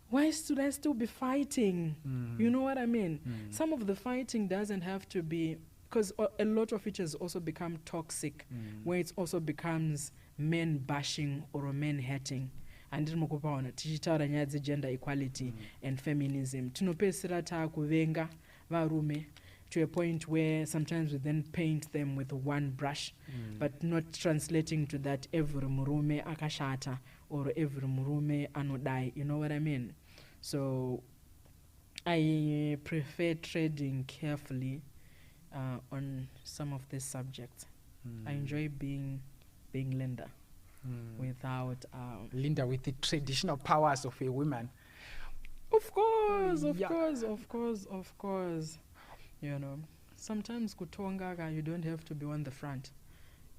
Why should I still be fighting? You know what I mean? Some of the fighting doesn't have to be, because a lot of it has also become toxic, where it also becomes men bashing or men hating. And tichitaura nyaya dzegender equality and feminism. Tinopesera takuvenga varume to a point where sometimes we then paint them with one brush, but not translating to that every murume akashata or every murume anodai. You know what I mean? So I prefer treading carefully on some of these subjects. I enjoy being Linda without Linda with the traditional powers of a woman. Of course. You know. sometimes kutonga, you don't have to be on the front.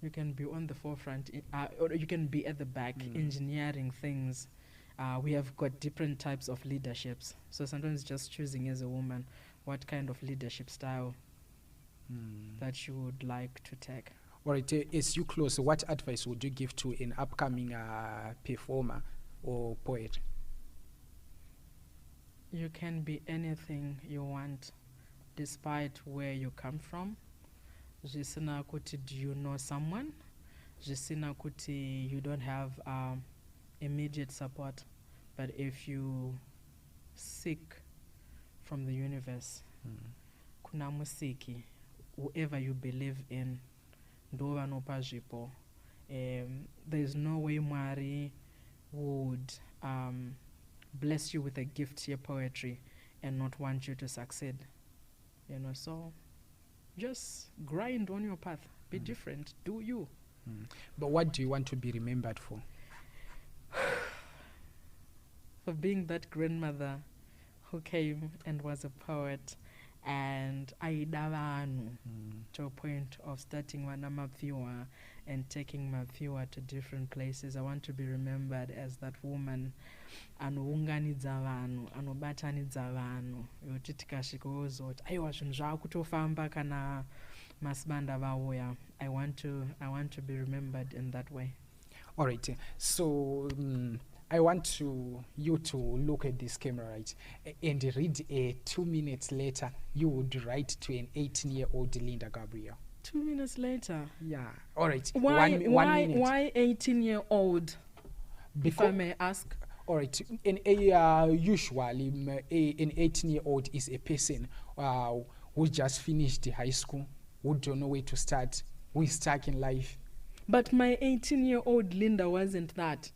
You can be on the forefront, or you can be at the back, engineering things. We have got different types of leaderships. So sometimes just choosing as a woman what kind of leadership style that you would like to take. All right, as you close, what advice would you give to an upcoming performer or poet? You can be anything you want, despite where you come from. Jisina kuti, do you know someone? Jisina kuti, you don't have immediate support. But if you seek from the universe, kuna musiki, whoever you believe in, ndova nopa zvipo. There's no way Mwari would bless you with a gift here, poetry, and not want you to succeed. So just grind on your path. Be different. Do you. But what do you want to be remembered for? For being that grandmother who came and was a poet, and aidavanu to a point of starting Wanamaphiwa and taking Maphiwa to different places. I want to be remembered as that woman anounganidza vanhu, anobatanidza vanhu, yoti tikasvikozo kuti aiwa zvinhu zvakutofamba kana masibanda vauya. I want to be remembered in that way. All right, so I want you to look at this camera, right, and read 2 minutes later, you would write to an 18-year-old Linda Gabriel. 2 minutes later? Yeah. All right. Why 1 minute. Why 18-year-old, if I may ask? All right. Usually, an 18-year-old is a person who just finished high school, who don't know where to start, who is stuck in life. But my 18-year-old Linda wasn't that.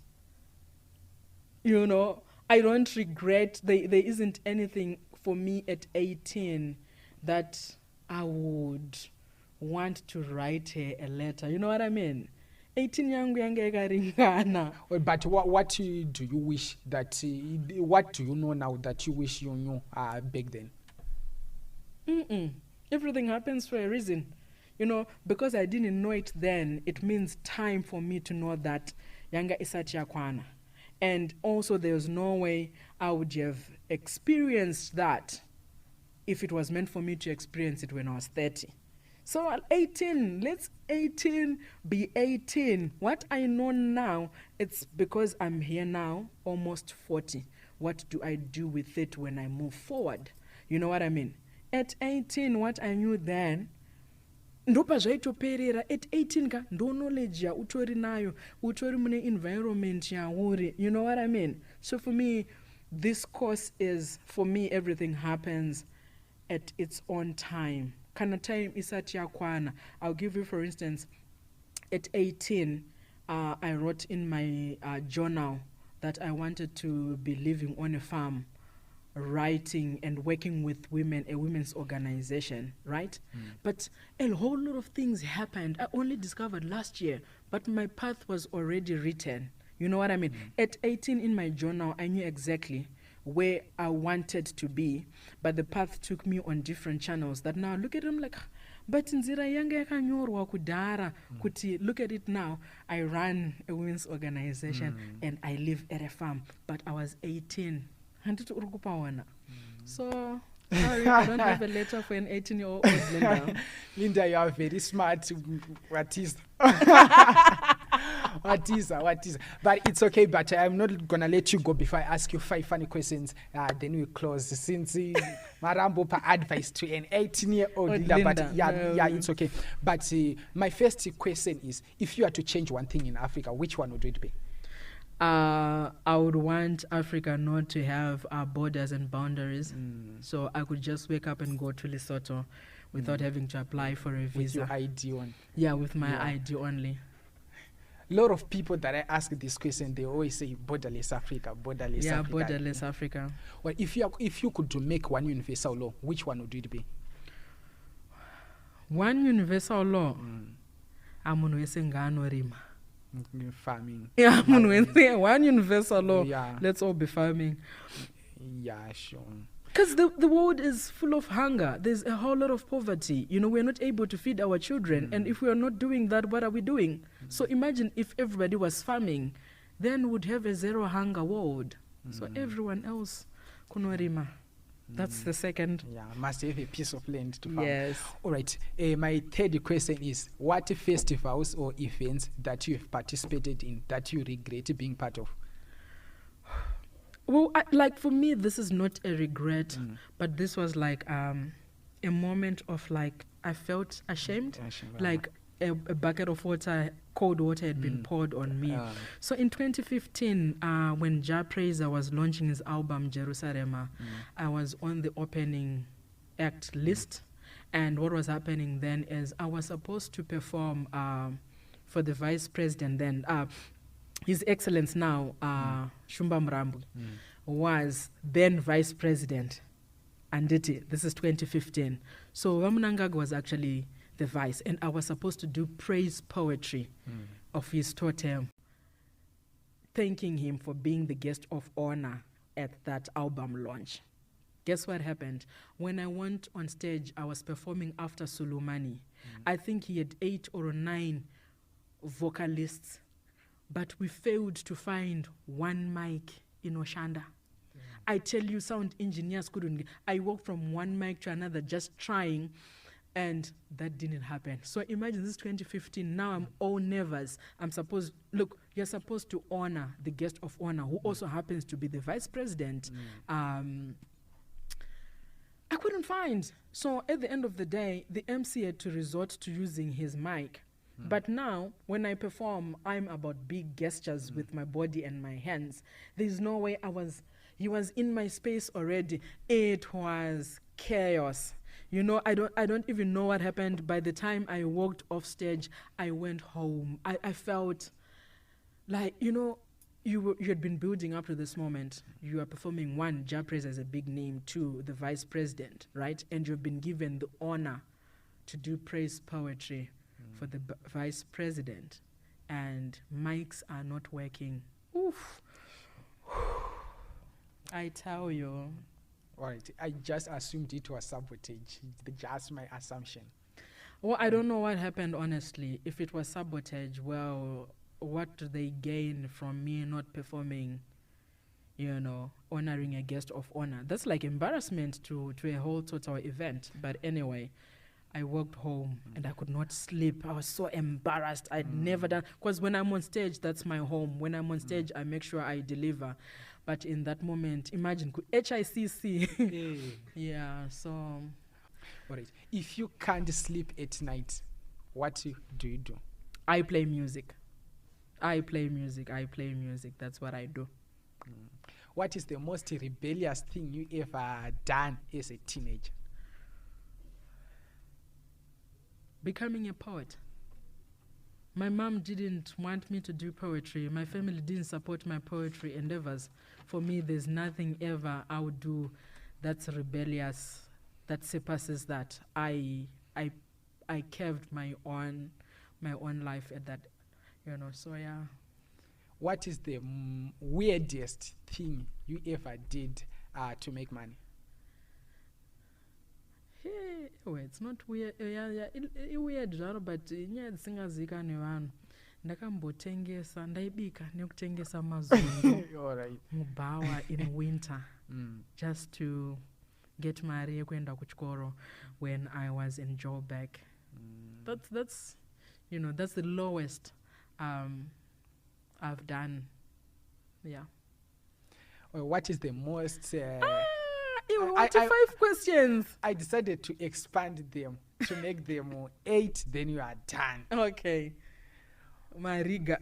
I don't regret. There isn't anything for me at 18 that I would want to write her a letter. You know what I mean? 18 yangu yangeka ringana. But what do you wish that? What do you know now that you wish you knew back then? Everything happens for a reason. Because I didn't know it then, it means time for me to know that yanga isachi yakwana. And also there's no way I would have experienced that if it was meant for me to experience it when I was 30. So at 18, let's 18 be 18. What I know now, it's because I'm here now, almost 40. What do I do with it when I move forward? You know what I mean? At 18, what I knew then, ndopa zvaitoperera at 18 ka ndo knowledge ya utori nayo, utori mune environment ya uri. You know what I mean? So for me, this course is, for me, everything happens at its own time. Kana time isati yakwana. I'll give you, for instance, at 18, I wrote in my journal that I wanted to be living on a farm, writing and working with women, a women's organization, right? But a whole lot of things happened. I only discovered last year, but my path was already written. You know what I mean? At 18 in my journal, I knew exactly where I wanted to be, but the path took me on different channels that now look at them like, but nzira yanga yakanyorwa kudara kuti, look at it now. I run a women's organization and I live at a farm, but I was 18. So, sorry, I don't have a letter for an 18-year-old Linda. Linda, you are very smart. What is? But it's okay, but I'm not going to let you go before I ask you 5 funny questions. Then we close. Since Marambo advice to an 18-year-old Linda, but yeah, it's okay. But my first question is, if you had to change one thing in Africa, which one would it be? I would want Africa not to have borders and boundaries. So I could just wake up and go to Lesotho without having to apply for a visa. With your ID on? Yeah, with my ID only. A lot of people that I ask this question, they always say borderless Africa, borderless Africa. Yeah, borderless Africa. Well, if you could make one universal law, which one would it be? One universal law? Farming. Yeah, one universal law. Yeah. Let's all be farming. Yeah, sure. Because the world is full of hunger. There's a whole lot of poverty. We're not able to feed our children. And if we are not doing that, what are we doing? So imagine if everybody was farming, then we'd have a zero hunger world. So everyone else, kunorima. That's the second. Yeah, must have a piece of land to farm. Yes. All right. My third question is, what festivals or events that you have participated in that you regret being part of? Well, for me, this is not a regret, but this was like a moment of I felt ashamed. Like a bucket of water, cold water had been poured on me. So in 2015, when Jah Prayzah was launching his album Jerusalem, I was on the opening act list. And what was happening then is I was supposed to perform for the vice president then. His Excellence now, Shumba Mrambu, was then vice president. Anditi, this is 2015. So Mnangagwa was actually the vice, and I was supposed to do praise poetry of his totem, thanking him for being the guest of honor at that album launch. Guess what happened? When I went on stage, I was performing after Sulu. I think he had 8 or 9 vocalists, but we failed to find one mic in Oshanda. I tell you, sound engineers couldn't. I walked from one mic to another just trying, and that didn't happen. So imagine this is 2015. Now I'm all nervous. You're supposed to honor the guest of honor, who also happens to be the vice president. I couldn't find. So at the end of the day, the MC had to resort to using his mic. But now, when I perform, I'm about big gestures with my body and my hands. There's no way he was in my space already. It was chaos. I don't even know what happened. By the time I walked off stage, I went home. I felt like, you had been building up to this moment. You are performing, 1, Jah Prayzah is a big name, 2, the vice president, right? And you've been given the honor to do praise poetry for the vice president. And mics are not working. Oof. I tell you. All right, I just assumed it was sabotage. Just my assumption. Well, I don't know what happened, honestly. If it was sabotage, well, what do they gain from me not performing, honoring a guest of honor? That's like embarrassment to a whole total event. But anyway, I walked home and I could not sleep. I was so embarrassed. I'd never done, because when I'm on stage, that's my home. When I'm on stage, I make sure I deliver. But in that moment, imagine, HICC. Yeah, so. All right. If you can't sleep at night, what do you do? I play music. That's what I do. What is the most rebellious thing you ever done as a teenager? Becoming a poet. My mom didn't want me to do poetry. My family didn't support my poetry endeavors. For me, there's nothing ever I would do that's rebellious, that surpasses that. I carved my own life at that, so yeah. What is the weirdest thing you ever did to make money? It's not weird. Weird, but singazika nevanhu. Ndakambotengesa, ndaibika nekutengesa mazungu mubawa in winter, just to get mari yekuenda kuchikoro when I was in Joburg. That's that's the lowest I've done. Yeah. Well, what is the most 5 questions. I decided to expand them to make them 8, then you are done. Okay. Mariga.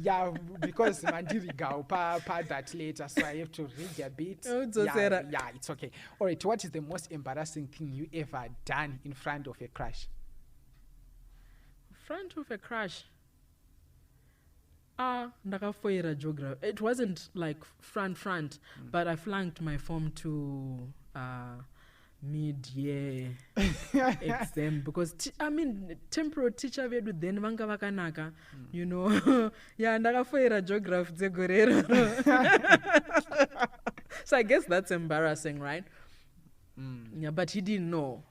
Yeah, because Mandiriga will part that later, so I have to read a bit. Yeah, it's okay. All right, what is the most embarrassing thing you ever done in front of a crush? Front of a crush? Ndakafoira geography. It wasn't like front, but I flunked my form to mid-year exam because temporal teacher vedu then vanga vakanaka, yeah, ndakafoira geography dzegorero. So I guess that's embarrassing, right? Yeah, but he didn't know,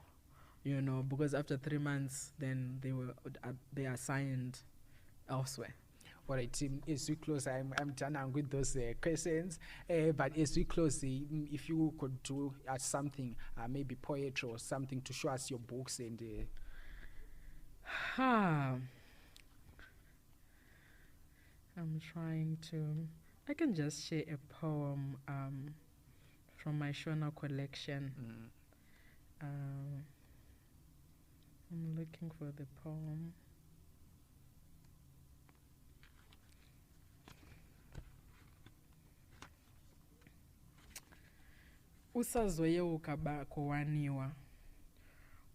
because after 3 months, then they assigned elsewhere. All right, as we close, I'm done with those questions. But as we close, if you could do something, maybe poetry or something to show us your books and. I'm trying to. I can just share a poem from my Shona collection. I'm looking for the poem. Usazoyeuka bako waniwa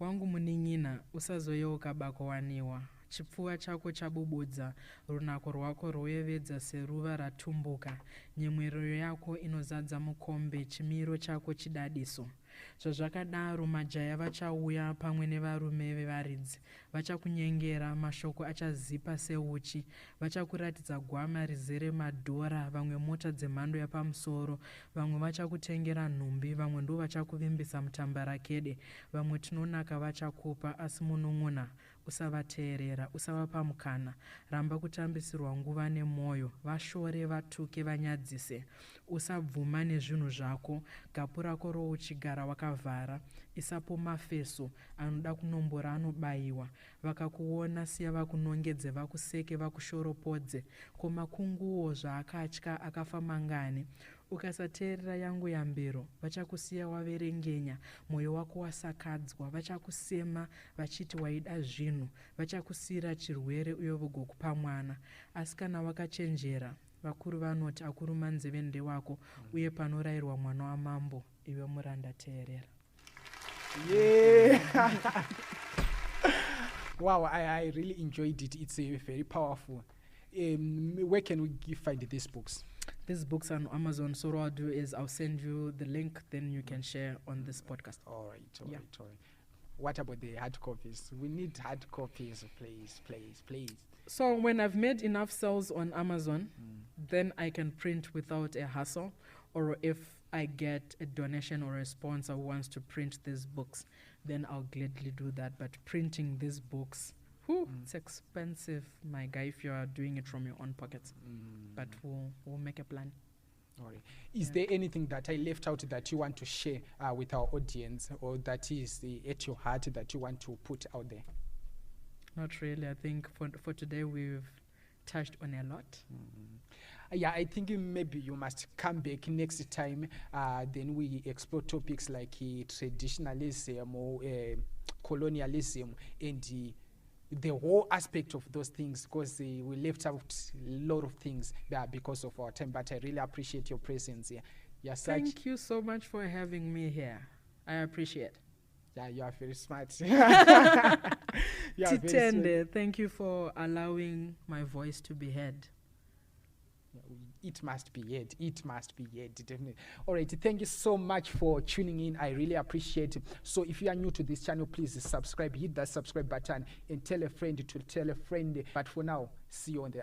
wangu muning'ina, usazoyeuka bako waniwa. Chipfuva chako chabubudza, runako rwako royevedza seruva ratumbuka. Nyemwero yako inozadza mukombe, chimiro chako chidadiso. Zvazvakadaro majaya vachauya pamwe nevarume vevaridzi. Vachakunyengera, mashoko achazipa seuchi. Vachakuratidza gwama rizere madhora, vamwe mota dzemhando yapamusoro. Vamwe vachakutengera nhumbi, vamwe ndo vachakuvimbisa mutambarakede. Vamwe tinonaka vachakupa, asi munun'una usavateerera, usavapa mukana. Ramba kutambisirwa nguva nemwoyo, vashore, vatuke, vanyadzise. Usabvuma nezvinhu zvako, gapu rako rouchigara wakavhara. Isapo mafeso anoda kunombora anobayiwa. Vakakuona siya vakunongedze, vakuseke, vakushoropodze. Ko makunguwo zvaakatya akafa mangani. Ukasateerera yangu yambiro, vachakusiya waverengenya, mwoyo wako wasakadzwa. Vachakusema vachiti waida zvinhu, vachakusiyira chirwere uye vogokupa mwana. Asi kana wakachenjera, vakuru vanoti akuruma nzeve ndewako, uye panorayirwa mwana wamambo, iwe muranda teerera. Yeah. Wow, I really enjoyed it. It's very powerful. Where can we find these books? These books are on Amazon. So what I'll do is I'll send you the link, then you can share on this podcast. All right. What about the hard copies? We need hard copies, please. So when I've made enough sales on Amazon, then I can print without a hassle. Or if I get a donation or a sponsor who wants to print these books, then I'll gladly do that. But printing these books, it's expensive, my guy, if you are doing it from your own pockets. But we'll make a plan. All right. Is there anything that I left out that you want to share with our audience, or that is at your heart that you want to put out there? Not really. I think for today we've touched on a lot. Yeah, I think maybe you must come back next time. Then we explore topics like traditionalism or colonialism and the whole aspect of those things, because we left out a lot of things because of our time. But I really appreciate your presence here. Thank you so much for having me here. I appreciate. Yeah, you are very smart. Titende, thank you for allowing my voice to be heard. It must be heard. Definitely. All right. Thank you so much for tuning in. I really appreciate it. So if you are new to this channel, please subscribe. Hit that subscribe button and tell a friend to tell a friend. But for now, see you on the